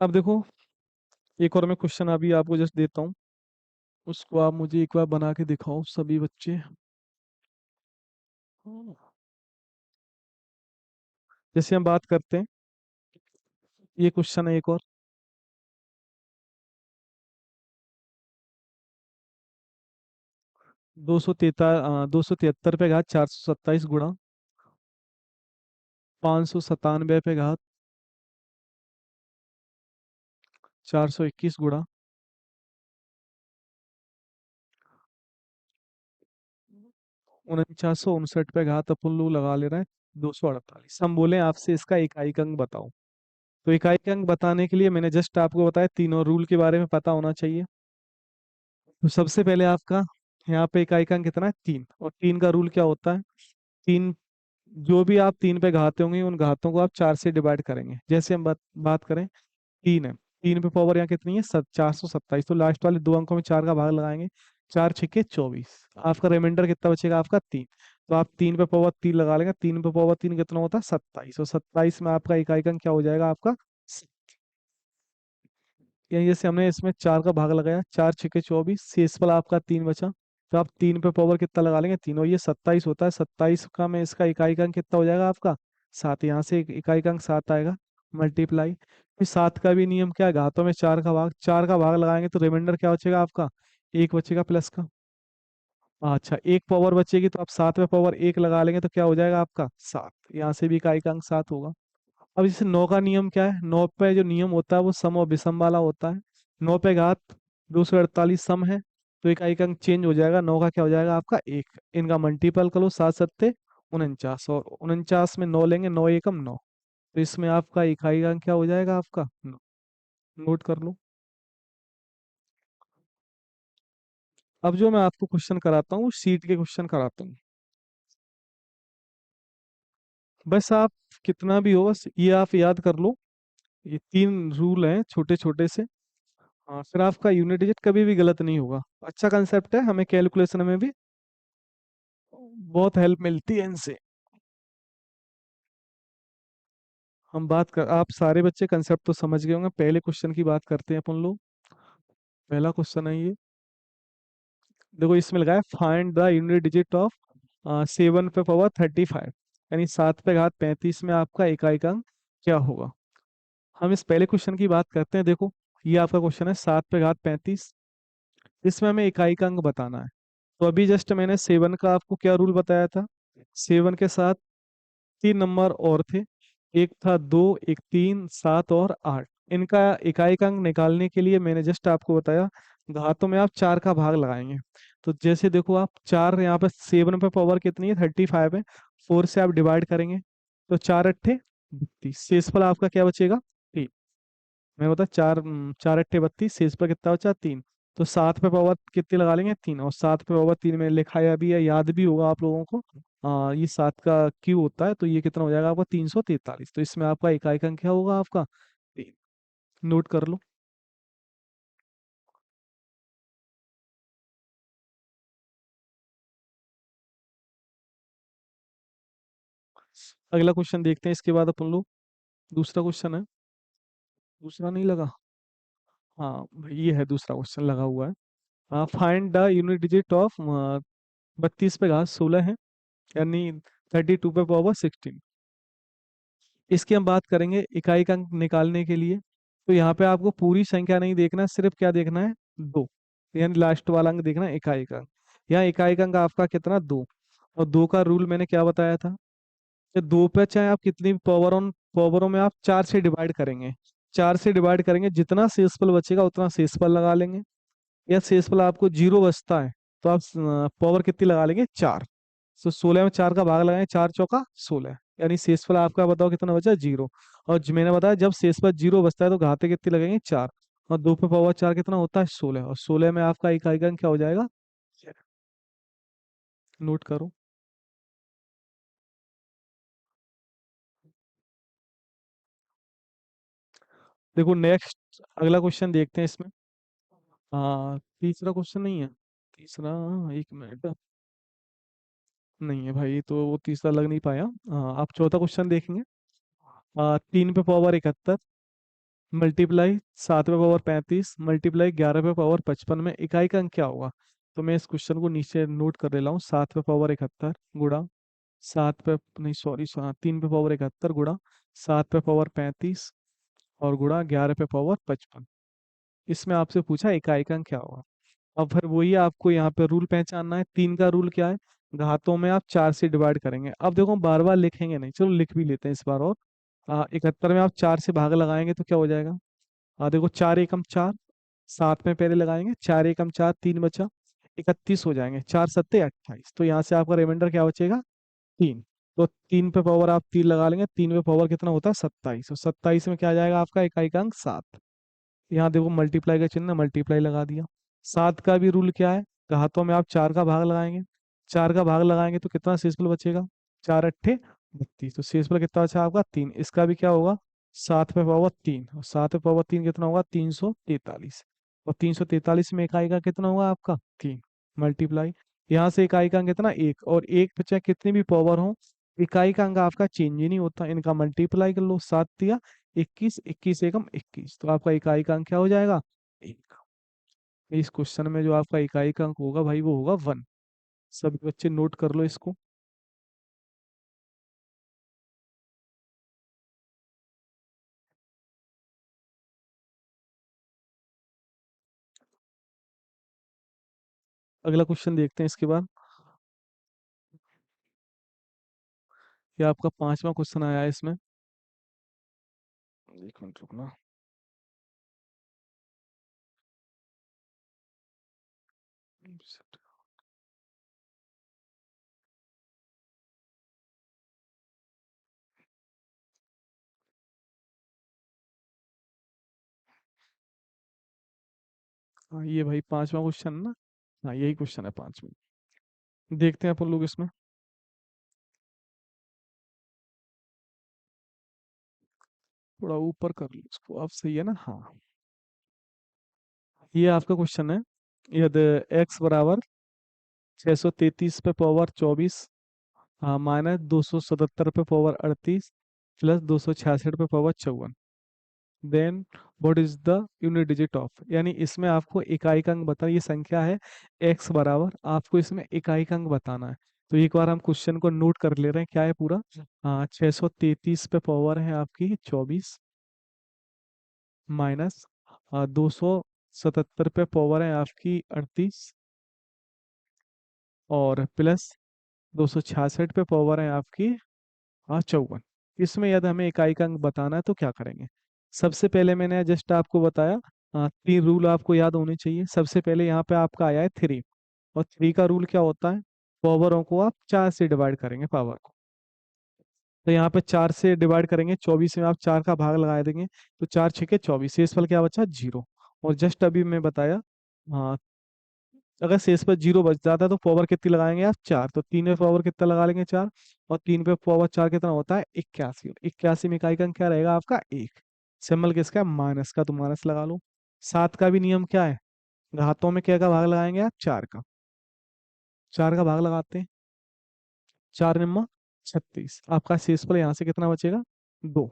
अब देखो, एक और मैं क्वेश्चन अभी आपको जस्ट देता हूँ, उसको आप मुझे एक बार बना के दिखाओ सभी बच्चे। जैसे हम बात करते हैं, ये क्वेश्चन है एक और, 273 पे घात 427 गुणा 597 पे घात 421 गुणा 4959 पे घात, अपन लोग लगा ले रहे हैं 248। हम बोले आपसे इसका इकाई का अंक बताओ। तो इकाई का अंक बताने के लिए मैंने जस्ट आपको बताया, तीनों रूल के बारे में पता होना चाहिए। तो सबसे पहले आपका यहाँ पे इकाई का अंक कितना है, 3, और 3 का रूल क्या होता है, 3, जो भी आप 3 पे घाते होंगे उन घातों को आप 4 से डिवाइड करेंगे। जैसे हम बात करें, 3 है, 3 पे पावर यहाँ कितनी है, 427, तो लास्ट वाले 2 अंकों में 4 का भाग लगाएंगे, 4 6 24, आपका रिमाइंडर कितना बचेगा आपका, 3। तो आप 3 पे पावर 3 लगा लेंगे, 3 पे पावर 3 कितना होता है, 27, और 27 में आपका इकाई का अंक क्या हो जाएगा आपका, यानी जैसे हमने इसमें 4 का भाग लगाया, 4 6 24, शेष वाला आपका 3 बचा, तो आप 3 पे पावर कितना लगा लेंगे, 3, और ये 27 होता है, 27 का में इसका इकाई का अंक कितना हो जाएगा आपका, 7। यहाँ से इकाई का अंक 7 आएगा, मल्टीप्लाई। फिर 7 का भी नियम क्या है, घातों में 4 का भाग, 4 का भाग लगाएंगे तो रिमाइंडर क्या बचेगा आपका, 1 बचेगा प्लस का। अच्छा, एक पावर बचेगी तो आप 7 पे पावर 1 लगा लेंगे, तो क्या हो जाएगा आपका, 7। यहाँ से भी इकाई का अंक 7 होगा। अब जैसे 9 का नियम क्या है, 9 पे जो नियम होता है वो सम और विषम वाला होता है। 9 पे घात 248 सम है, तो इकाई का अंक चेंज हो जाएगा, 9 का क्या हो जाएगा आपका, 1। इनका मल्टीपल करो, 7 7 49, और 49 में 9 लेंगे, 9 एकम 9, तो इसमें आपका इकाई का अंक क्या हो जाएगा आपका, 9। नोट कर लो। अब जो मैं आपको क्वेश्चन कराता हूँ, शीट के क्वेश्चन कराता हूँ। बस आप कितना भी हो, बस ये आप याद कर लो, ये 3 रूल हैं छोटे छोटे से। हाँ, फिर आपका यूनिट डिजिट कभी भी गलत नहीं होगा। अच्छा कंसेप्ट है, हमें कैलकुलेशन में भी बहुत हेल्प मिलती है इनसे। हम बात कर, आप सारे बच्चे कंसेप्ट तो समझ गए होंगे। पहले क्वेश्चन की बात करते हैं अपन लोग। पहला क्वेश्चन है ये, देखो इसमें लगा है, find the unit digit of 7 पे पावर 35, यानी 7 पे घात 35 में आपका इकाई का अंक क्या होगा। हम इस पहले क्वेश्चन की बात करते हैं। देखो, ये आपका क्वेश्चन है, 7 पे घात 35, इसमें हमें इकाई का अंक बताना है। तो अभी जस्ट मैंने 7 का आपको क्या रूल बताया था, 7 के साथ 3 नंबर और थे, एक था 2, एक 3, 7 और 8। इनका इकाई का अंक निकालने के लिए मैंने जस्ट आपको बताया, घातों में आप 4 का भाग लगाएंगे। तो जैसे देखो, आप 4, यहाँ पे 7 पे पावर कितनी है, 35 है, 4 से आप डिवाइड करेंगे, तो 4 8 32, शेष पर आपका क्या बचेगा, 3। मैं बता, 4 4 8 32, शेष पर कितना बचा, 3। तो 7 पे पावर कितनी लगा लेंगे, 3, और 7 पे पावर 3 में लिखाया भी है, याद भी होगा आप लोगों को। ये 7 का क्यू होता है, तो ये कितना हो जाएगा आपका 343। तो इसमें आपका इकाई का क्या होगा आपका 3। नोट कर लो। अगला क्वेश्चन देखते हैं, इसके बाद अपन लोग दूसरा क्वेश्चन है। दूसरा नहीं लगा। हाँ भाई, ये है दूसरा क्वेश्चन लगा हुआ है। Find the unit digit of 32 पे घात 16 है, यानी 32 पे पावर 16। इसकी हम बात करेंगे इकाई का अंक निकालने के लिए। तो यहाँ पे आपको पूरी संख्या नहीं देखना, सिर्फ क्या देखना है, दो, यानी लास्ट वाला अंक देखना है, इकाई का अंक। यहाँ इकाई का अंक आपका कितना, दो। और दो का रूल मैंने क्या बताया था, कि दो पे चाहे आप कितनी भी पावरों में आप 4 से डिवाइड करेंगे। 4 से डिवाइड करेंगे, जितना शेषफल बचेगा उतना शेषफल लगा लेंगे। या शेषफल आपको 0 बचता है, तो आप पावर कितनी लगा लेंगे, 4। तो 16 में 4 का भाग लगाएंगे, 4 चौका 16, यानी शेषफल आपका बताओ कितना बचा, 0। और मैंने बताया जब शेषफल 0 बचता है तो घाते कितनी लगेंगे, 4। और 2 पे पावर 4 कितना होता है, 16, और 16 में आपका इकाई का अंक क्या हो जाएगा, नोट करो। देखो नेक्स्ट अगला क्वेश्चन देखते हैं इसमें। तीसरा क्वेश्चन नहीं है। तीसरा, एक मिनट, नहीं है भाई, तो वो तीसरा लग नहीं पाया। आप चौथा क्वेश्चन देखेंगे। 3 पे पावर 71 मल्टीप्लाई 7 पे पावर 35 मल्टीप्लाई 11 पे पावर 55 में इकाई का अंक क्या होगा। तो मैं इस क्वेश्चन को नीचे नोट कर ले रहा हूँ। 7 पे पावर 71 गुड़ा सात पे, नहीं सॉरी, 3 पे पावर 71 गुड़ा 7 पे पावर 35 और गुड़ा 11 पे पावर 55। इसमें आपसे पूछा इकाई का अंक क्या होगा। अब फिर वही आपको यहाँ पे रूल पहचानना है। 3 का रूल क्या है, घातों में आप 4 से डिवाइड करेंगे। अब देखो बार बार लिखेंगे नहीं, चलो लिख भी लेते हैं इस बार। और 71 में आप 4 से भाग लगाएंगे तो क्या हो जाएगा। देखो 4 एकम 4, 7 में पहले लगाएंगे, 4 एकम 4, 3 बचा, 31 हो जाएंगे, 4 सत्ते 28। तो यहाँ से आपका रिमाइंडर क्या बचेगा, 3। तो 3 पे पावर आप 3 लगा लेंगे, 3 पे पावर कितना होता है, 27। और 27 में क्या आ जाएगा आपका इकाई का अंक 7। यहाँ देखो मल्टीप्लाई का चिन्ह, मल्टीप्लाई लगा दिया। 7 का भी रूल क्या है, घातों में आप 4 का भाग लगाएंगे। 4 का भाग लगाएंगे तो कितना शेषफल बचेगा, 4 अट्ठे 32। तो शेषफल कितना बचा आपका, 3। इसका भी क्या होगा, 7 पे पावर 3। और 7 पे पावर 3 कितना होगा, 343। और 343 में इकाई का कितना होगा आपका, 3। मल्टीप्लाई, यहाँ से इकाई का अंक कितना, 1। और एक पे चाहे कितनी भी पावर हो, इकाई का अंक आपका चेंज ही नहीं होता। इनका मल्टीप्लाई कर लो, 7 तिया 21, 21 एकम 21। तो आपका इकाई का अंक क्या हो जाएगा, 1। इस क्वेश्चन में जो आपका इकाई का अंक होगा भाई, वो होगा 1। सभी बच्चे नोट कर लो इसको। अगला क्वेश्चन देखते हैं इसके बाद। ये आपका 5वां क्वेश्चन आया है इसमें। एक मिनट रुकना। हाँ ये भाई 5वां क्वेश्चन है ना। हाँ यही क्वेश्चन है 5वां। देखते हैं अपन लोग इसमें। थोड़ा ऊपर कर लो इसको, अब सही है ना, हाँ। ये आपका क्वेश्चन है, यदि एक्स बराबर 633 पे पावर 24, हाँ, माइनस 277 पे पावर 38 प्लस 266 पे power 54, then what is the unit digit of. यानी इसमें आपको इकाई का अंक बताना, ये संख्या है एक्स बराबर, आपको इसमें इकाई का अंक बताना है। तो एक बार हम क्वेश्चन को नोट कर ले रहे हैं, क्या है पूरा। 633 पे पावर है आपकी 24, माइनस 277 पे पावर है आपकी 38, और प्लस 266 पे पावर है आपकी 54। इसमें यदि हमें इकाई का अंक बताना है तो क्या करेंगे। सबसे पहले मैंने जस्ट आपको बताया, 3 रूल आपको याद होने चाहिए। सबसे पहले यहाँ पे आपका आया है 3, और 3 का रूल क्या होता है, पावरों को आप 4 से डिवाइड करेंगे, पावर को। तो यहाँ पे 4 से डिवाइड करेंगे, 24 में आप 4 का भाग लगा देंगे, तो 4 छके 24, शेषफल क्या बचा, 0। और जस्ट अभी मैं बताया हाँ, अगर शेष पर जीरो बच जाता है तो पावर कितनी लगाएंगे आप? चार। तो तीन पे पावर कितना लगा लेंगे? चार। और तीन पे पावर चार कितना होता है? 81। 81 में इकाई का अंक क्या रहेगा आपका? एक। सिंबल किसका है? माइनस का, तो माइनस लगा लो। सात का भी नियम क्या है? घातों में क्या का भाग लगाएंगे आप? चार का। चार का भाग लगाते हैं। चार निम्मा 36। आपका शेषफल यहाँ से कितना बचेगा? दो।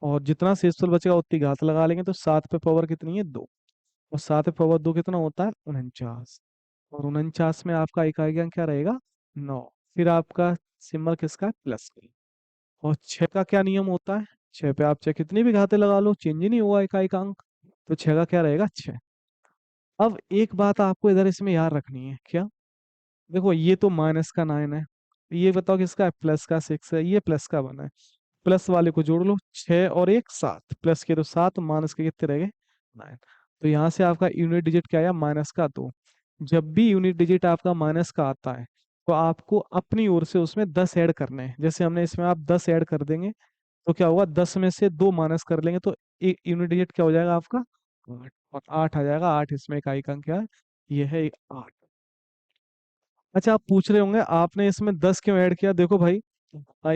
और जितना शेषफल बचेगा उतनी घात लगा लेंगे, तो सात पे पावर कितनी है? दो। और सात पे पावर दो कितना होता है? 49। और 49 में आपका इकाई का क्या रहेगा? नौ। फिर आपका सिंबल किसका है? प्लस का। और छह का क्या नियम होता है? छह पे आप चाहे कितनी भी घातें लगा लो, चेंज ही नहीं हुआ इकाई का अंक। तो छह का क्या रहेगा? छह। अब एक बात आपको इधर इसमें याद रखनी है, क्या? देखो, ये तो माइनस का नाइन है। ये बताओ किसका है? प्लस का सिक्स है। ये प्लस का वन है। प्लस वाले को जोड़ लो, छह और एक सात। प्लस के तो सात, माइनस के कितने रह गए? नाइन। तो यहाँ से आपका यूनिट डिजिट क्या आया? माइनस का दो। जब भी यूनिट डिजिट आपका माइनस का आता है, तो आपको अपनी ओर से उसमें 10 ऐड करने हैं। जैसे हमने इसमें आप 10 ऐड कर देंगे, तो क्या होगा? 10 में से दो माइनस कर लेंगे, तो एक यूनिट डिजिट क्या हो जाएगा आपका? आठ। और आठ आ जाएगा। आठ इसमें इकाई का अंक क्या है? ये है आठ। अच्छा, आप पूछ रहे होंगे आपने इसमें 10 क्यों ऐड किया? देखो भाई,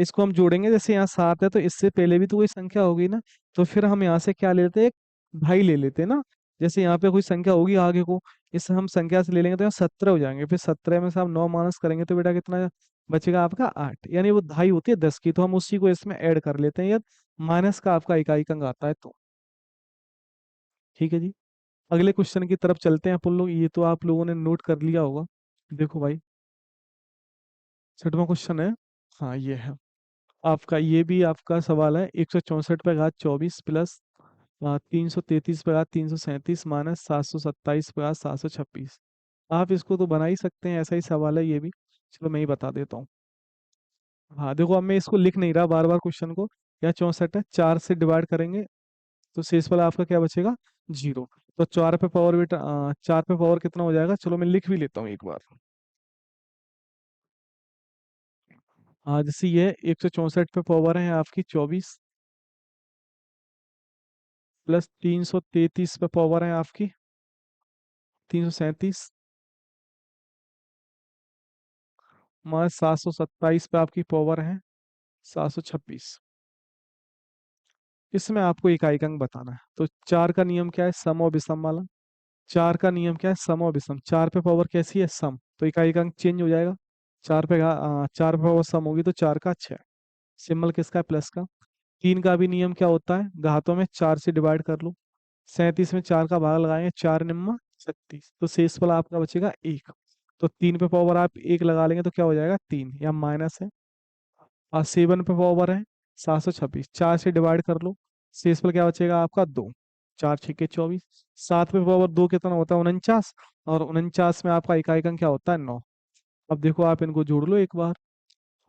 इसको हम जोड़ेंगे। जैसे यहाँ सात है, तो इससे पहले भी तो कोई संख्या होगी ना। तो फिर हम यहाँ से क्या ले लेते हैं? एक ढाई ले लेते हैं ना। जैसे यहाँ पे कोई संख्या होगी आगे को, इस हम संख्या से ले लेंगे तो यहाँ 17 हो जाएंगे। फिर 17 में से आप नौ माइनस करेंगे तो बेटा कितना बचेगा आपका? आठ। यानी वो ढाई होती है 10 की, तो हम उसी को इसमें ऐड कर लेते हैं यार। माइनस का आपका इकाई का अंक आता है तो। ठीक है जी। अगले क्वेश्चन की तरफ चलते हैं अपन लोग। ये तो आप लोगों ने नोट कर लिया होगा। देखो भाई, छठवां क्वेश्चन है। हाँ, ये है आपका। ये भी आपका सवाल है। 164 पे घात 24 प्लस 333 पे घात 337 माइनस 727 पे घात 726। आप इसको तो बना ही सकते हैं, ऐसा ही सवाल है ये भी। चलो मैं ही बता देता हूँ। हाँ देखो, अब मैं इसको लिख नहीं रहा बार बार क्वेश्चन को। यहाँ 64 है, चार से डिवाइड करेंगे तो शेष वाला आपका क्या बचेगा? जीरो। तो चार पे पावर बेटा, चार पे पावर कितना हो जाएगा? चलो मैं लिख भी लेता हूँ एक बार। हाँ, जैसे ये 164 पे पावर है आपकी 24 प्लस 333 पे पावर है आपकी 337 माइनस 727 पे आपकी पावर है 726। इसमें आपको इकाई का अंक बताना है। तो चार का नियम क्या है? सम और विषम वाला। चार का नियम क्या है? सम और विषम। चार पे पावर कैसी है? सम, तो इकाई का अंक चेंज हो जाएगा। चार पे पावर सम होगी तो चार का छः। सिंबल किसका है? प्लस का। तीन का भी नियम क्या होता है? घातों में चार से डिवाइड कर लो। 37 में चार का भाग लगाएंगे, चार निम्मा 36। तो शेष वाला आपका बचेगा एक। तो तीन पे पावर आप एक लगा लेंगे तो क्या हो जाएगा? तीन। या माइनस है। और सेवन पे पावर है 726। चार से डिवाइड कर लो, शेष पर क्या बचेगा आपका? दो। चार छिके 24। सात पे पावर दो कितना होता है? 49। और 49 में आपका इकाई का क्या होता है? नौ। अब देखो, आप इनको जोड़ लो एक बार।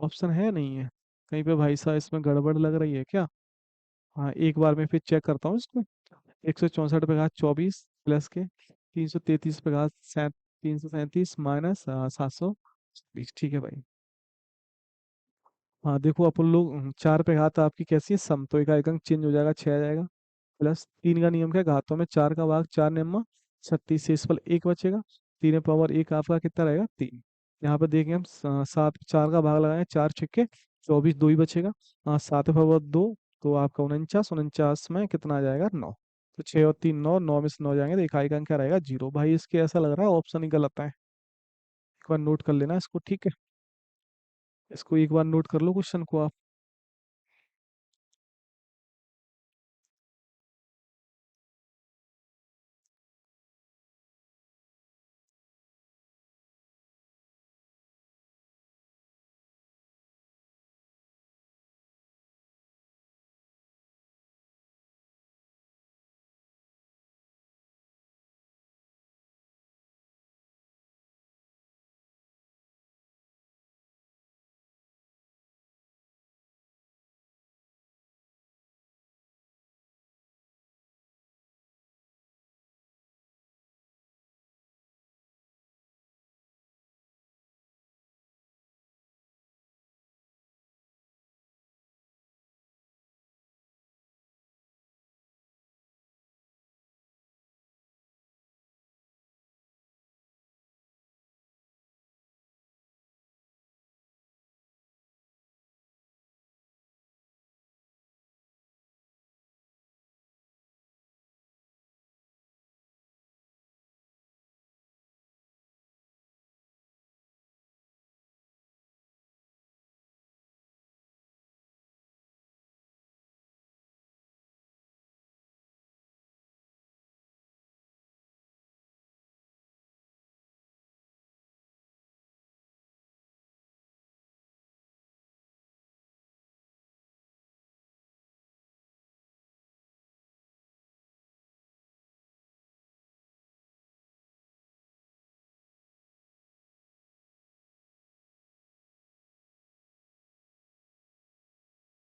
ऑप्शन है नहीं है कहीं पे? भाई साहब, इसमें गड़बड़ लग रही है क्या? हाँ, एक बार मैं फिर चेक करता हूँ इसको। 164 पे घात 24 प्लस के 333 पे घात 337 माइनस 720। ठीक है भाई। हाँ देखो, अपन लोग चार पे घात आपकी कैसी है? सम, तो एक अंक चेंज हो जाएगा, छः आ जाएगा। प्लस तीन का नियम क्या है? घातों में चार का भाग, चार नियम 36। शेष फल एक बचेगा। तीन पावर एक आपका कितना रहेगा? तीन। यहाँ पे देखेंगे हम, सात पे चार का भाग लगाएंगे, चार छिक्के 24, दो ही बचेगा। हाँ, सात पावर दो, तो आपका 49। 49 में कितना आ जाएगा? नौ। तो छः और तीन नौ, नौ में से नौ जाएंगे तो इकाई का अंक क्या रहेगा? जीरो। भाई, इसके ऐसा लग रहा है ऑप्शन ही गलत है। एक बार नोट कर लेना इसको, ठीक है? इसको एक बार नोट कर लो क्वेश्चन को आप।